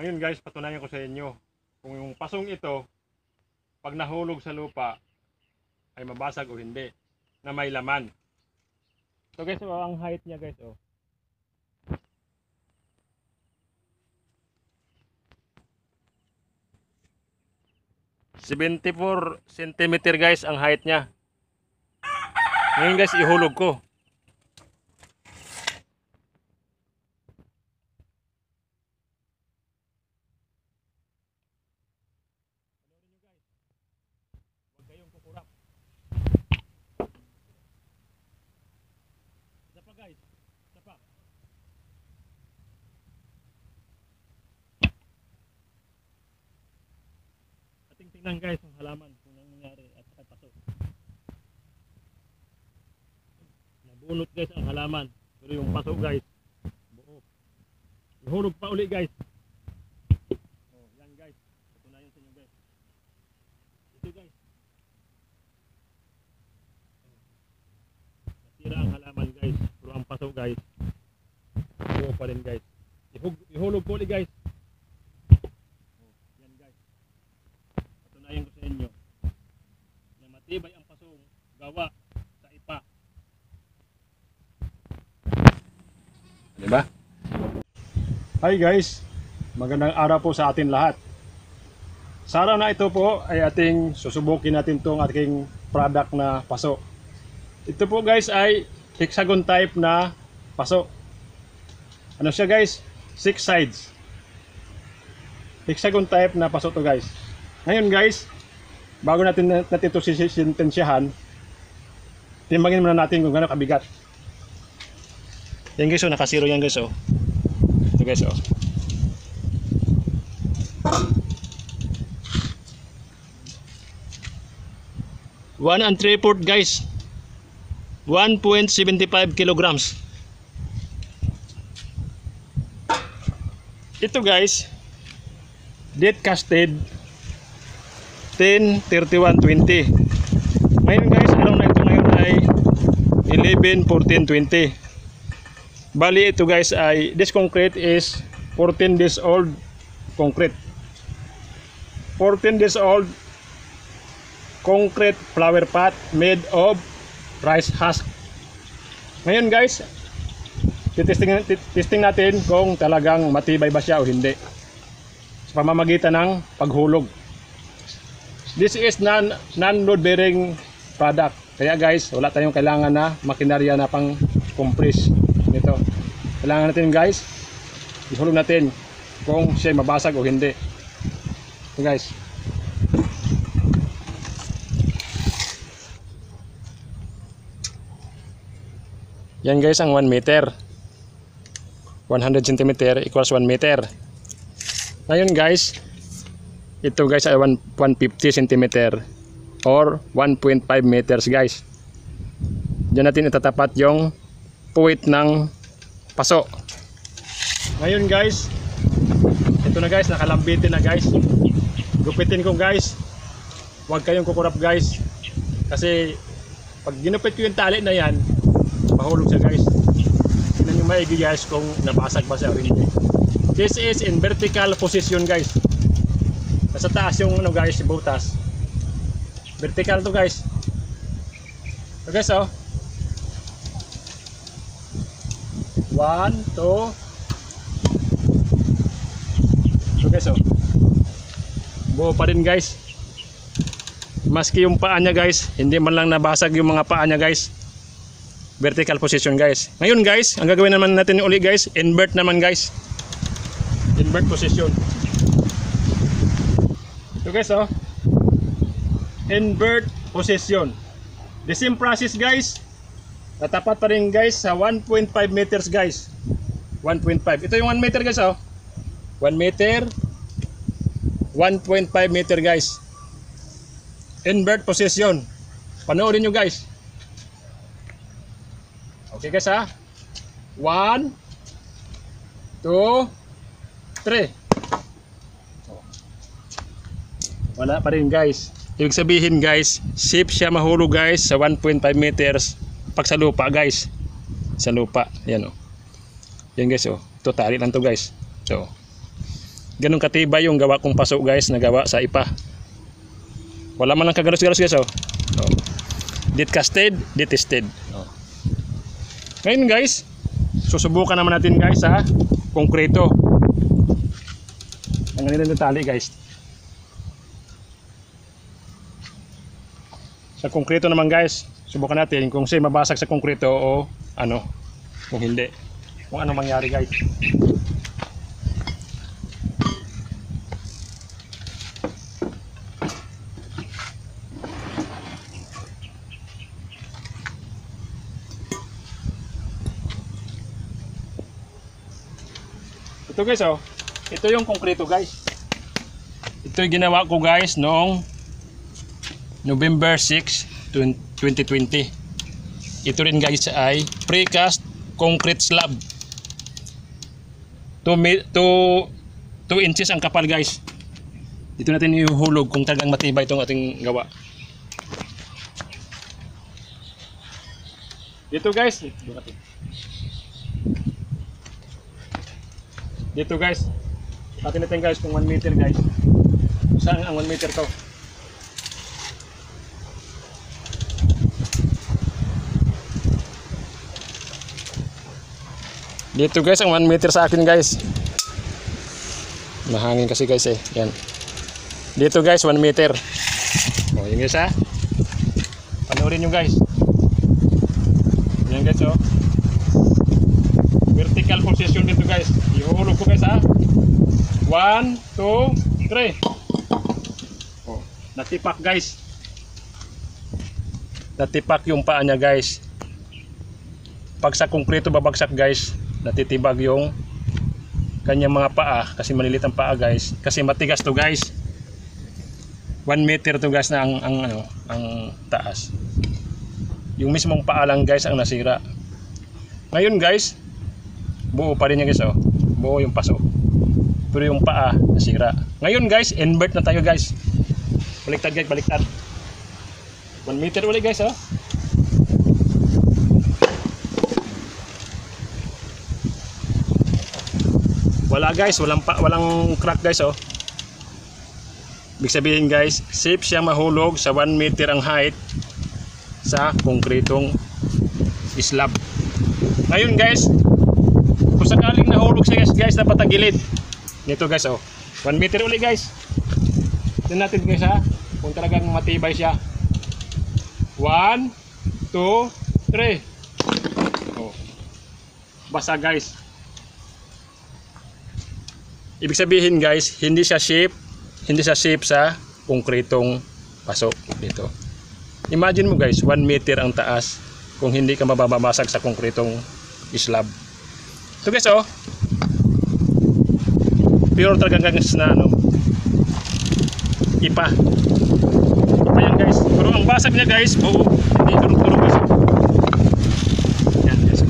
Ngayon guys, patunayan ko sa inyo kung yung pasong ito, pag nahulog sa lupa, ay mabasag o hindi, na may laman. So guys, ang height niya guys, 74 cm guys ang height niya. Ngayon guys, ihulog ko. Huwag kayong kukurap. Isa pa guys, isa pa. Ating tingnan guys ang halaman kung anong nangyari at saka paso. Nabunot guys ang halaman, pero yung paso guys buo. Ihulog pa uli guys. Oh, yan guys. Patunayan sa inyo guys. Ito guys. Nasira ang halaman guys, pero ang paso guys buo pa rin guys. Ihulog po uli guys. Oh, yan guys. Patunayan ko sa inyo na matibay ang pasong gawa sa ipa. Diba? Hi guys, magandang araw po sa atin lahat. Sa araw na ito po ay ating susubukin natin tong ating product na paso. Ito po guys ay hexagon type na paso. Ano siya guys? 6 sides. Hexagon type na paso to guys. Ngayon guys, bago natin ito sisintensyahan, timbangin muna natin kung gaano kabigat. Yan guys, nakasiro yan guys. Ito guys, 1 3/4 guys, 1.75 kilograms. Ito guys, date casted 10/31/20. Ngayon guys, alam na ito ngayon ay 11/14/20. Bali ito guys ay, this concrete is 14 days old concrete. 14 days old concrete flower pot made of rice husk. Ngayon guys, testing natin kung talagang matibay ba siya o hindi sa pamamagitan ng paghulog. This is non-load bearing product. Kaya guys, wala tayong kailangan na makinarya na pang compress nito. Kailangan natin guys, ihulog natin kung siya mabasag o hindi. Ito guys. Yan guys ang 1 meter. 100 cm equals 1 meter. Ngayon guys, ito guys ay 150 cm or 1.5 meters guys. Diyan natin itatapat yung puwit ng paso. Ngayon guys, ito na guys, nakalambitin na guys. Gupitin ko guys. Huwag kayong kukurap guys. Kasi pag ginupit ko yung tali na yan, mahulog siya guys. Tignan nyo maigi guys kung nabasag ba siya o hindi. This is in vertical position guys. Nasa taas yung ano guys, butas. Vertical to guys. So guys 1, 2. So guys buo pa rin guys. Maski yung paa niya guys, hindi man lang nabasag yung mga paa niya guys. Vertical position guys. Ngayon guys, ang gagawin naman natin uli guys, invert naman guys. Invert position. So guys invert position. The same process guys. Natapat pa rin guys sa 1.5 meters guys. 1.5. Ito yung 1 meter guys 1 meter. 1.5 meter guys. Invert position. Panoorin nyo guys. Okay guys 1, 2, 3. Wala pa rin guys. Ibig sabihin guys, safe siya mahulog guys sa 1.5 meters pag sa lupa guys. Sa lupa. Yan Yan guys Ito tali lang to guys. So Ganun katibay yung gawa kong paso guys, na gawa sa ipa. Wala man lang kagalos-galos guys oh. Oh. Dit casted, dit tested. Oh. Ngayon guys, susubukan naman natin guys sa konkreto. Ang ganito ng tali guys. Sa konkreto naman guys, subukan natin kung siya mabasag sa konkreto o ano, kung hindi. Kung ano mangyari guys. Ito guys oh, ito yung konkreto guys. Ito yung ginawa ko guys noong November 6, 2020. Ito rin guys ay precast concrete slab. 2 inches ang kapal guys. Dito natin ihuhulog kung talagang matibay itong ating gawa. Dito guys, dito guys, natin natin guys kung 1 meter guys. Saan ang 1 meter to? Dito guys ang 1 meter sa akin guys. Mahangin kasi guys eh. Yan. Dito guys 1 meter. Oh, yun guys ha. Panoorin nyo guys. Yan guys oh. Vertical position dito guys. Ihulog ko guys ha. 1, 2, 3. Oh, natipak guys. Natipak yung paa niya guys. Pag sa konkreto babagsak guys, natitibag yung kanyang mga paa kasi malilit ang paa guys. Kasi matigas to guys. 1 meter to guys na ang taas. Yung mismong paa lang guys ang nasira. Ngayon guys, buo pa rin yan guys oh. Buo yung paso. Pero yung paa nasira. Ngayon guys, invert na tayo guys. Baliktad guys, baliktad. 1 meter ulit guys oh. Wala guys, walang crack guys oh. Ibig sabihin guys, safe siya mahulog sa 1 meter ang height sa konkretong slab. Ngayon guys, kung sakaling nahulog siya guys, dapat tagilid. Nito guys oh. 1 meter ulit guys. Tingnan natin guys ha, kung talagang matibay siya. 1, 2, 3. Oh. Basa guys. Ibig sabihin guys, hindi siya shape sa konkretong paso dito. Imagine mo guys, 1 meter ang taas kung hindi ka mababasag sa konkretong slab. Ito guys oh. Pure talaga guys na ano, ipa. Ipa yan guys. Pero ang basag niya guys, buo. Hindi durog-durog guys. Yan guys.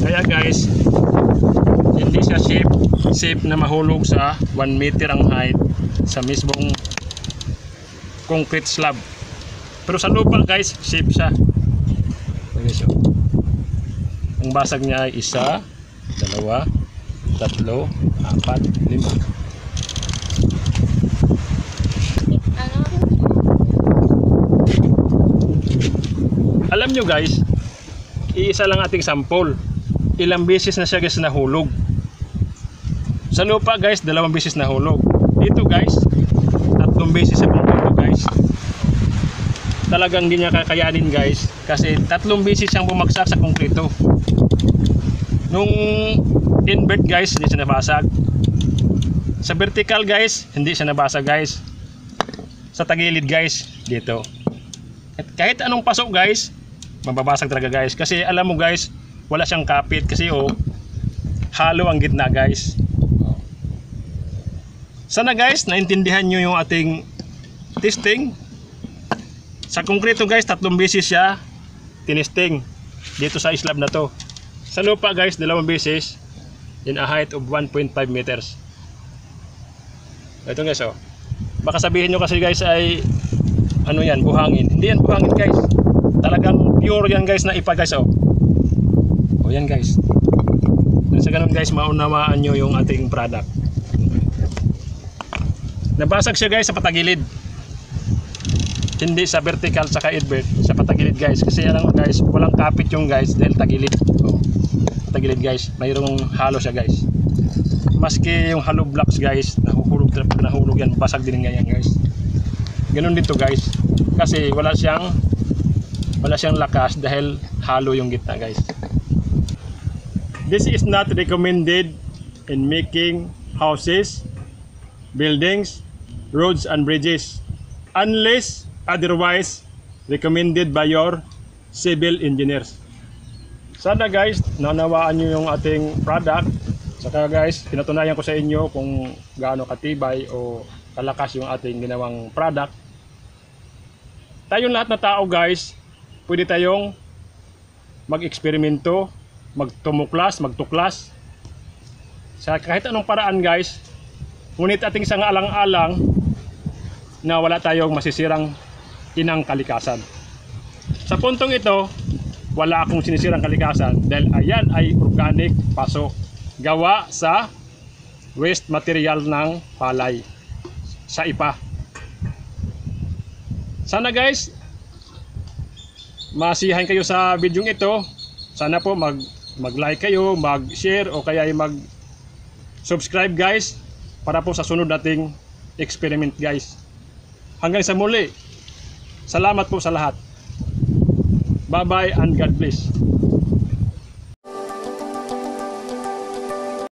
Kaya guys, hindi siya safe na mahulog sa 1 meter ang height sa mismong concrete slab. Pero sa lupa guys, safe siya. Ang basag niya ay 1, 2, 3, 4, 5. Alam nyo guys, iisa lang ating sample. Ilang beses na siya guys nahulog. Sa lupa guys, 2 beses nahulog. Dito guys, 3 beses sa konkreto guys. Talagang hindi niya kakayanin guys, kasi 3 beses siyang bumagsak sa konkreto. Nung invert guys, hindi siya nabasag. Sa vertical guys, hindi siya nabasag guys. Sa tagilid guys, dito. At kahit anong pasok guys, mababasag talaga guys. Kasi alam mo guys, wala siyang kapit kasi oh, halo ang gitna guys. Sana guys, naintindihan nyo yung ating testing. Sa konkreto guys, 3 beses siya tinesting dito sa slab na to. Sa lupa guys, 2 beses in a height of 1.5 meters. Ito guys oh. Baka sabihin nyo kasi guys ay ano yan, buhangin. Hindi yan buhangin guys. Talagang pure yan guys na ipa guys oh. O yan guys. Sa ganun guys, maunawaan nyo yung ating product. Nabasag siya guys sa patagilid. Hindi sa vertical saka invert, sa patagilid guys. Kasi alam mo guys, walang kapit yung guys dahil tagilid. Oh, tagilid guys, mayroong halo siya guys. Maski yung hollow blocks guys, nahulog yan, basag din ganyan guys. Ganun dito guys. Kasi wala siyang lakas dahil halo yung gitna guys. This is not recommended in making houses, buildings, roads and bridges unless otherwise recommended by your civil engineers. Sana guys, nanawaan nyo yung ating product. Saka guys, pinatunayan ko sa inyo kung gaano katibay o kalakas yung ating ginawang product. Tayong lahat na tao guys, pwede tayong mag-eksperimento, magtumuklas, magtuklas sa kahit anong paraan guys. Ngunit ating isang alang-alang na wala tayong masisirang inang kalikasan. Sa puntong ito, wala akong sinisirang kalikasan dahil ayan ay organic paso gawa sa waste material ng palay sa ipa. Sana guys, masiyahan kayo sa video ito. Sana po mag-like kayo, mag-share o kaya ay mag-subscribe guys para po sa sunod nating experiment guys. Hanggang sa muli, salamat po sa lahat. Bye bye and God bless.